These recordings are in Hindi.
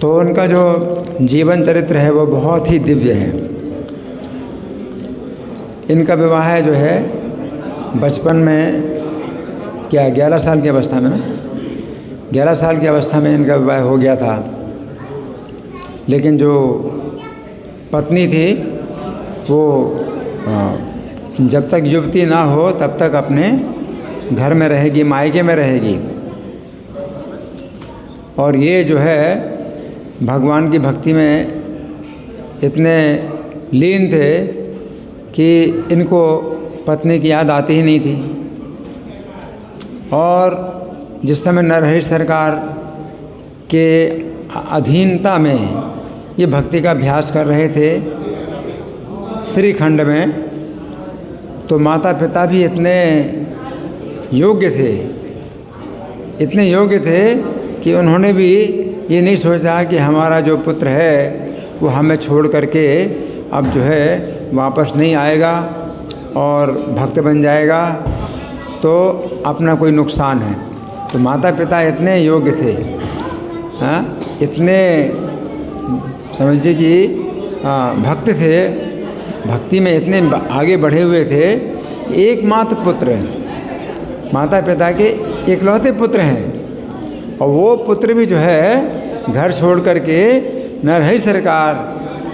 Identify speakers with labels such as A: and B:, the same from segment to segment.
A: तो उनका जो जीवन चरित्र है वो बहुत ही दिव्य है। इनका विवाह जो है बचपन में, क्या 11 साल की अवस्था में ना, 11 साल की अवस्था में इनका विवाह हो गया था। लेकिन जो पत्नी थी वो जब तक युवती ना हो तब तक अपने घर में रहेगी, मायके में रहेगी। और ये जो है भगवान की भक्ति में इतने लीन थे कि इनको पत्नी की याद आती ही नहीं थी। और जिस समय नरहरि सरकार के अधीनता में ये भक्ति का अभ्यास कर रहे थे श्रीखंड में, तो माता पिता भी इतने योग्य थे कि उन्होंने भी ये नहीं सोचा कि हमारा जो पुत्र है वो हमें छोड़ करके अब जो है वापस नहीं आएगा और भक्त बन जाएगा तो अपना कोई नुकसान है। तो माता पिता इतने योग्य थे, इतने समझिए कि भक्त थे, भक्ति में इतने आगे बढ़े हुए थे। एकमात्र पुत्र, माता पिता के इकलौते पुत्र हैं, और वो पुत्र भी जो है घर छोड़ करके नरहरि सरकार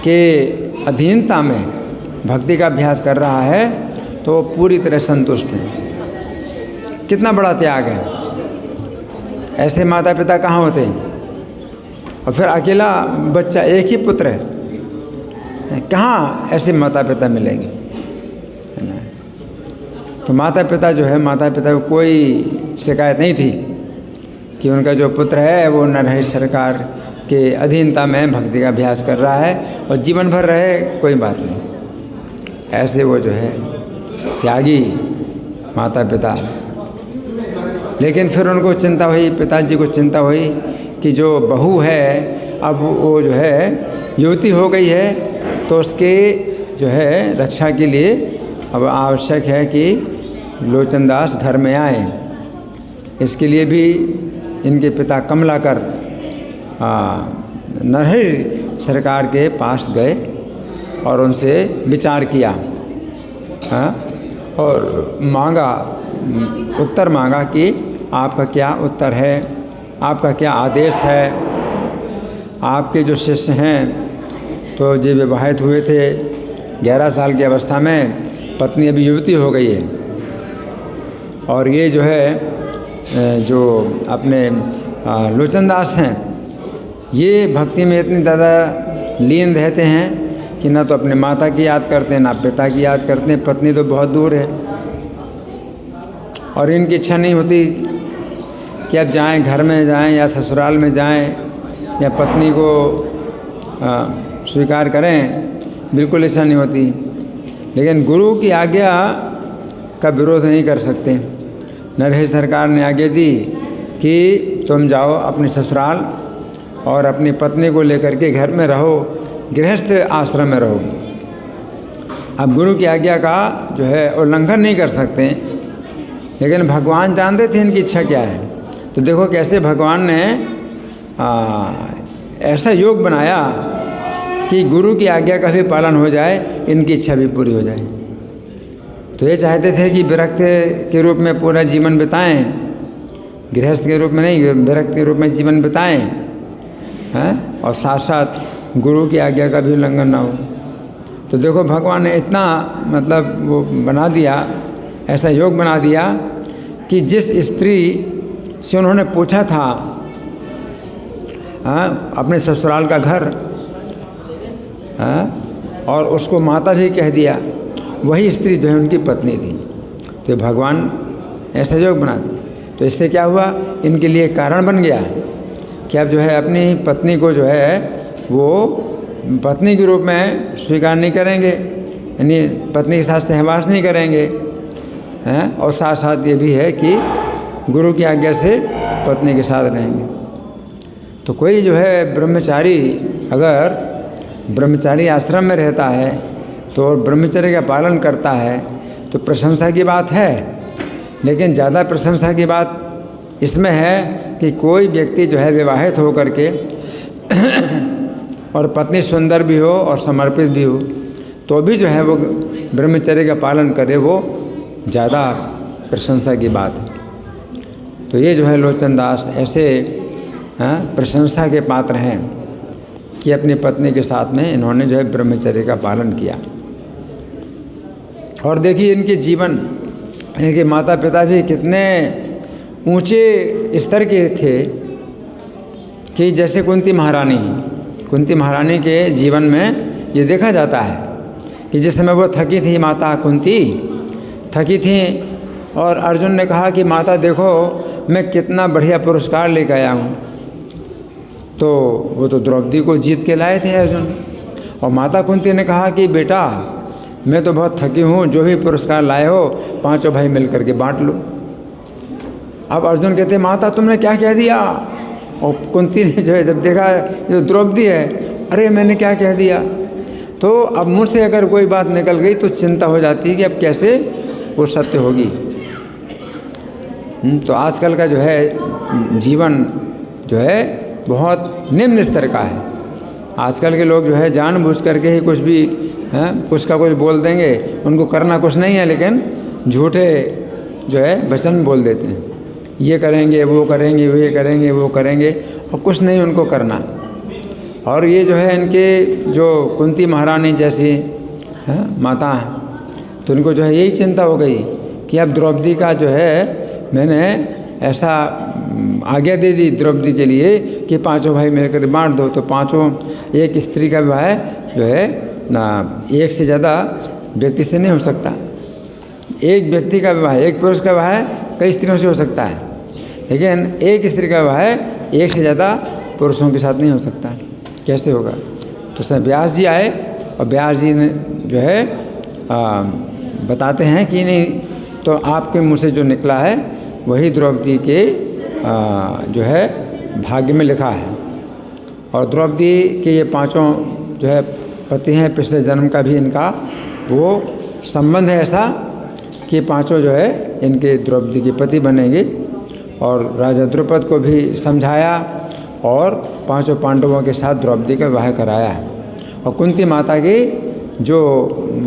A: के अधीनता में भक्ति का अभ्यास कर रहा है, तो पूरी तरह संतुष्ट है। कितना बड़ा त्याग है। ऐसे माता पिता कहाँ होते हैं? और फिर अकेला बच्चा, एक ही पुत्र है, कहाँ ऐसे माता पिता मिलेंगे, है ना। तो माता पिता जो है, माता पिता को कोई शिकायत नहीं थी कि उनका जो पुत्र है वो नरहरि सरकार के अधीनता में भक्ति का अभ्यास कर रहा है और जीवन भर रहे, कोई बात नहीं। ऐसे वो जो है त्यागी माता पिता। लेकिन फिर उनको चिंता हुई, पिताजी को चिंता हुई कि जो बहू है अब वो जो है युवती हो गई है, तो उसके जो है रक्षा के लिए अब आवश्यक है कि लोचनदास घर में आए। इसके लिए भी इनके पिता कमलाकर नरहरि सरकार के पास गए और उनसे विचार किया, और मांगा, उत्तर मांगा कि आपका क्या उत्तर है, आपका क्या आदेश है। आपके जो शिष्य हैं तो जो विवाहित हुए थे 11 साल की अवस्था में, पत्नी अभी युवती हो गई है, और ये जो है जो अपने लोचनदास हैं, ये भक्ति में इतनी ज़्यादा लीन रहते हैं कि ना तो अपने माता की याद करते हैं, ना पिता की याद करते हैं। पत्नी तो बहुत दूर है, और इनकी इच्छा नहीं होती कि अब जाएं, घर में जाएं या ससुराल में जाएं या पत्नी को स्वीकार करें, बिल्कुल इच्छा नहीं होती। लेकिन गुरु की आज्ञा का विरोध नहीं कर सकते। नरहरि सरकार ने आज्ञा दी कि तुम जाओ अपने ससुराल और अपनी पत्नी को लेकर के घर में रहो, गृहस्थ आश्रम में रहो। अब गुरु की आज्ञा का जो है उल्लंघन नहीं कर सकते। लेकिन भगवान जानते थे इनकी इच्छा क्या है। तो देखो कैसे भगवान ने ऐसा योग बनाया कि गुरु की आज्ञा का भी पालन हो जाए, इनकी इच्छा भी पूरी हो जाए। तो ये चाहते थे कि विरक्त के रूप में पूरा जीवन बिताएं, गृहस्थ के रूप में नहीं, विरक्त के रूप में जीवन बिताएं, हैं, और साथ साथ गुरु की आज्ञा का भी उल्लंघन ना हो। तो देखो भगवान ने इतना मतलब वो बना दिया, ऐसा योग बना दिया कि जिस स्त्री से उन्होंने पूछा था अपने ससुराल का घर, और उसको माता भी कह दिया, वही स्त्री जो है उनकी पत्नी थी। तो भगवान ऐसा योग बना दिया। तो इससे क्या हुआ, इनके लिए कारण बन गया कि अब जो है अपनी पत्नी को जो है वो पत्नी के रूप में स्वीकार नहीं करेंगे, यानी पत्नी के साथ सहवास नहीं करेंगे, हैं, और साथ साथ ये भी है कि गुरु की आज्ञा से पत्नी के साथ रहेंगे। तो कोई जो है ब्रह्मचारी अगर ब्रह्मचारी आश्रम में रहता है तो और ब्रह्मचर्य का पालन करता है तो प्रशंसा की बात है। लेकिन ज़्यादा प्रशंसा की बात इसमें है कि कोई व्यक्ति जो है विवाहित होकर के और पत्नी सुंदर भी हो और समर्पित भी हो तो भी जो है वो ब्रह्मचर्य का पालन करे, वो ज़्यादा प्रशंसा की बात है। तो ये जो है लोचन दास ऐसे प्रशंसा के पात्र हैं कि अपनी पत्नी के साथ में इन्होंने जो है ब्रह्मचर्य का पालन किया। और देखिए इनके जीवन, इनके माता पिता भी कितने ऊंचे स्तर के थे कि जैसे कुंती महारानी के जीवन में ये देखा जाता है कि जिस समय वो थकी थी, माता कुंती थकी थी और अर्जुन ने कहा कि माता देखो मैं कितना बढ़िया पुरस्कार लेकर आया हूँ, तो वो तो द्रौपदी को जीत के लाए थे अर्जुन। और माता कुंती ने कहा कि बेटा मैं तो बहुत थकी हूँ, जो भी पुरस्कार लाए हो पांचों भाई मिल करके बांट लो। अब अर्जुन कहते माता तुमने क्या कह दिया? और कुंती ने जो है जब देखा जो द्रौपदी है, अरे मैंने क्या कह दिया। तो अब मुझसे अगर कोई बात निकल गई तो चिंता हो जाती है कि अब कैसे वो सत्य होगी। तो आजकल का जो है जीवन जो है बहुत निम्न स्तर का है। आजकल के लोग जो है जानबूझ करके ही कुछ भी कुछ का कुछ बोल देंगे, उनको करना कुछ नहीं है लेकिन झूठे जो है वचन बोल देते हैं, ये करेंगे वो करेंगे, ये करेंगे वो करेंगे और कुछ नहीं उनको करना। और ये जो है इनके जो कुंती महारानी जैसी माता हैं तो उनको जो है यही चिंता हो गई कि अब द्रौपदी का जो है मैंने ऐसा आज्ञा दे दी द्रौपदी के लिए कि पांचों भाई मिलकर बांट दो। तो पांचों, एक स्त्री का विवाह जो है ना एक से ज़्यादा व्यक्ति से नहीं हो सकता। एक व्यक्ति का विवाह, एक पुरुष का विवाह कई स्त्रियों से हो सकता है, लेकिन एक स्त्री का विवाह एक से ज़्यादा पुरुषों के साथ नहीं हो सकता। कैसे होगा? तो उसमें व्यास जी आए और व्यास जी ने जो है बताते हैं कि नहीं, तो आपके मुँह से जो निकला है वही द्रौपदी के जो है भाग्य में लिखा है। और द्रौपदी के ये पांचों जो है पति हैं, पिछले जन्म का भी इनका वो संबंध है ऐसा कि पांचों जो है इनके द्रौपदी के पति बनेंगे। और राजा द्रुपद को भी समझाया और पांचों पांडवों के साथ द्रौपदी का विवाह कराया। और कुंती माता के जो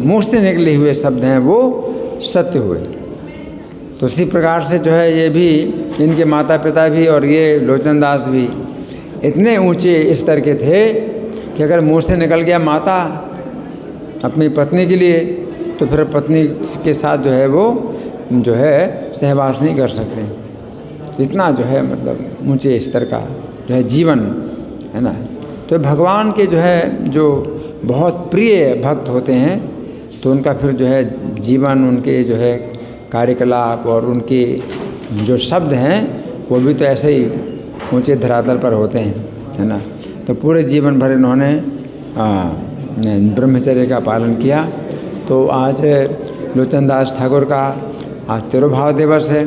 A: मुँह से निकले हुए शब्द हैं वो सत्य हुए। तो इसी प्रकार से जो है ये भी, इनके माता पिता भी और ये लोचन दास भी इतने ऊंचे स्तर के थे कि अगर मुंह से निकल गया माता अपनी पत्नी के लिए तो फिर पत्नी के साथ जो है वो जो है सहवास नहीं कर सकते। इतना जो है मतलब ऊंचे स्तर का जो है जीवन है ना। तो भगवान के जो है जो बहुत प्रिय भक्त होते हैं तो उनका फिर जो है जीवन, उनके जो है कार्यकलाप और उनके जो शब्द हैं वो भी तो ऐसे ही ऊंचे धरातल पर होते हैं, है ना। तो पूरे जीवन भर इन्होंने ब्रह्मचर्य का पालन किया। तो आज लोचन दास ठाकुर का आज तिरुभाव दिवस है।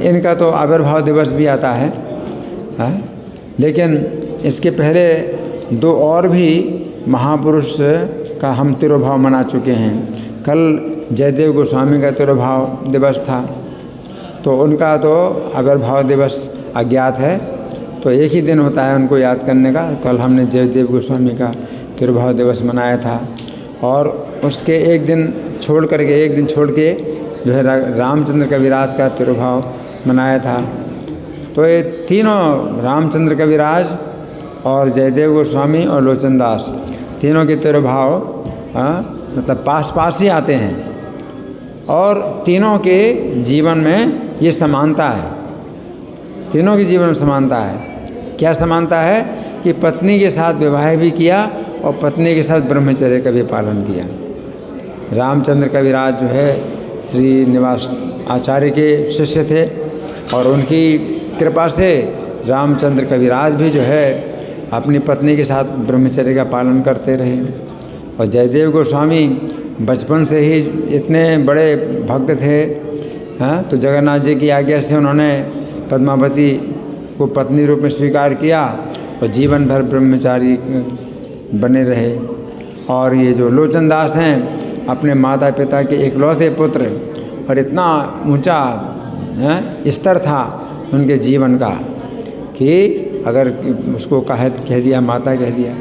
A: इनका तो आविर्भाव दिवस भी आता है, लेकिन इसके पहले दो और भी महापुरुष का हम तिरुभाव मना चुके हैं। कल जयदेव गोस्वामी का तिरुभाव दिवस था, तो उनका तो आविर्भाव दिवस अज्ञात है, तो एक ही दिन होता है उनको याद करने का। कल हमने जयदेव गोस्वामी का तिरुभाव दिवस मनाया था और उसके एक दिन छोड़ के जो है रामचंद्र कविराज का तिरुभाव मनाया था। तो ये तीनों, रामचंद्र कविराज और जयदेव गोस्वामी और लोचन दास, तीनों के तिरुभाव मतलब पास ही आते हैं और तीनों के जीवन में ये समानता है। तीनों के जीवन में समानता है। क्या समानता है कि पत्नी के साथ विवाह भी किया और पत्नी के साथ ब्रह्मचर्य का भी पालन किया। रामचंद्र कविराज जो है श्रीनिवास आचार्य के शिष्य थे और उनकी कृपा से रामचंद्र कविराज भी जो है अपनी पत्नी के साथ ब्रह्मचर्य का पालन करते रहे। और जयदेव गोस्वामी बचपन से ही इतने बड़े भक्त थे, तो जगन्नाथ जी की आज्ञा से उन्होंने पद्मावती को पत्नी रूप में स्वीकार किया और जीवन भर ब्रह्मचारी बने रहे। और ये जो लोचन दास हैं अपने माता पिता के इकलौते पुत्र, और इतना ऊंचा स्तर था उनके जीवन का कि अगर उसको कह दिया, माता कह दिया,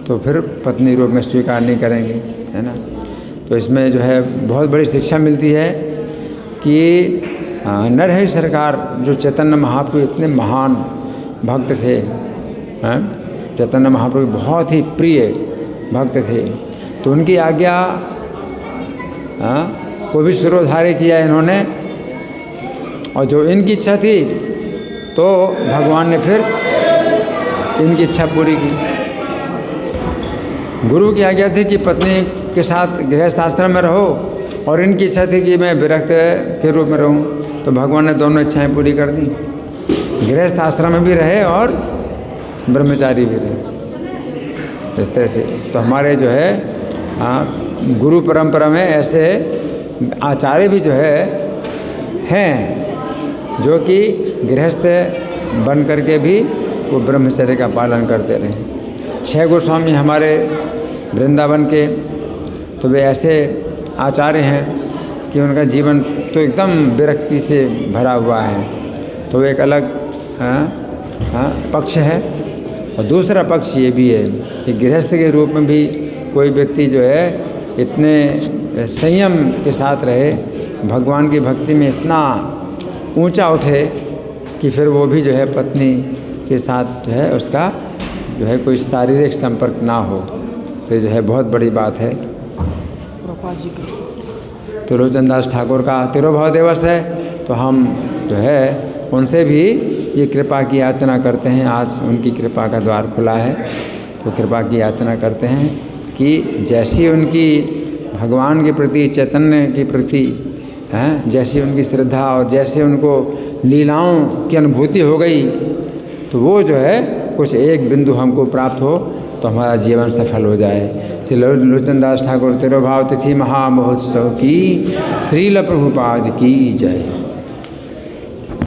A: तो फिर पत्नी रूप में स्वीकार नहीं करेंगे, है ना। तो इसमें जो है बहुत बड़ी शिक्षा मिलती है कि नरहरि सरकार जो चैतन्य महाप्रभु इतने महान भक्त थे, हैं, चैतन्य महाप्रभु बहुत ही प्रिय भक्त थे, तो उनकी आज्ञा को भी शिरोधार्य किया इन्होंने, और जो इनकी इच्छा थी तो भगवान ने फिर इनकी इच्छा पूरी की। गुरु की आज्ञा थी कि पत्नी के साथ गृहस्थ आश्रम में रहो, और इनकी इच्छा थी कि मैं विरक्त के रूप में रहूं, तो भगवान ने दोनों इच्छाएं पूरी कर दी। गृहस्थ आश्रम में भी रहे और ब्रह्मचारी भी रहे, इस तरह से। तो हमारे जो है गुरु परंपरा में ऐसे आचार्य भी जो हैं जो कि गृहस्थ बन करके भी वो ब्रह्मचर्य का पालन करते रहे। 6 गोस्वामी हमारे वृंदावन के, तो वे ऐसे आचार्य हैं कि उनका जीवन तो एकदम विरक्ति से भरा हुआ है। तो एक अलग पक्ष है, और दूसरा पक्ष ये भी है कि गृहस्थ के रूप में भी कोई व्यक्ति जो है इतने संयम के साथ रहे, भगवान की भक्ति में इतना ऊंचा उठे कि फिर वो भी जो है पत्नी के साथ जो है उसका जो है कोई शारीरिक संपर्क ना हो, तो जो है बहुत बड़ी बात है। तो लोचन दास ठाकुर का तिरुभाव दिवस है, तो हम जो है उनसे भी ये कृपा की याचना करते हैं। आज उनकी कृपा का द्वार खुला है, तो कृपा की याचना करते हैं कि जैसी उनकी भगवान के प्रति, चैतन्य के प्रति जैसी उनकी श्रद्धा और जैसे उनको लीलाओं की अनुभूति हो गई, तो वो जो है कुछ एक बिंदु हमको प्राप्त हो तो हमारा जीवन सफल हो जाए। श्री लोचन दास ठाकुर तिरुभाव तिथि महामहोत्सव की श्रील प्रभुपाद की जय।